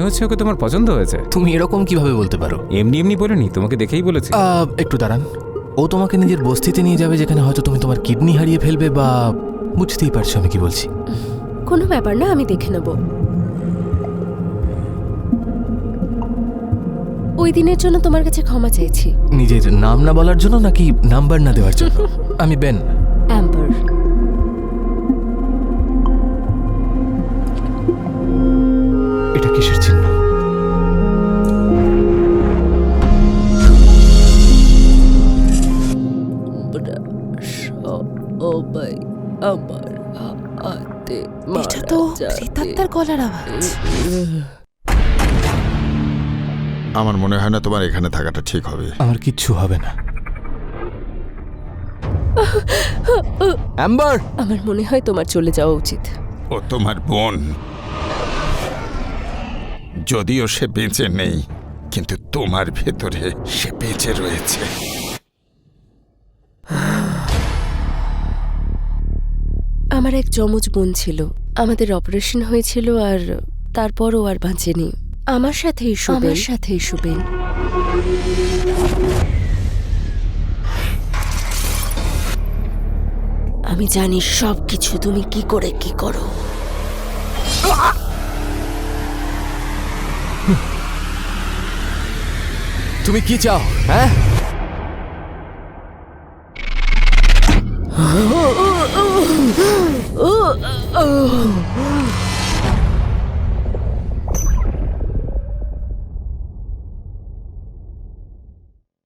হচ্ছে ওকে তোমার পছন্দ হয়েছে। তুমি এরকম কিভাবে বলতে পারো? এমনি এমনি বলিনি, তোমাকে দেখেই বলেছি। একটু দাঁড়ান, ও তোমাকে নিজের বস্তিতে নিয়ে যাবে যেখানে হয়তো তুমি তোমার কিডনি হারিয়ে ফেলবে, বা বুঝতেই পারছো আমি কি বলছি। কোনো ব্যাপার না, আমি দেখে নেব। ওই দিনের জন্য তোমার কাছে ক্ষমা চাইছি। নিজের নাম না বলার জন্য নাকি নাম্বার না দেওয়ার জন্য? আমি বেন। অ্যাম্বার। এটা কিসের চিহ্ন? এটা তো প্রেতাত্মার গলার আওয়াজ। আমার মনে হয় না তোমার এখানে থাকাটা ঠিক হবে। আমার কিচ্ছু হবে না। অ্যাম্বার, আমার মনে হয় তোমার চলে যাওয়া উচিত। ও তোমার বোন, যদিও সে বেঁচে নেই, কিন্তু তোমার ভেতরে সে বেঁচে রয়েছে। আমার এক যমজ বোন ছিল, আমাদের অপারেশন হয়েছিল, আর তারপরও আর বাঁচেনি। আমার সাথেই শুবেন। আমি জানি সব কিছু, তুমি কি করে কি করো। তুমি কি চাও? হ্যাঁ,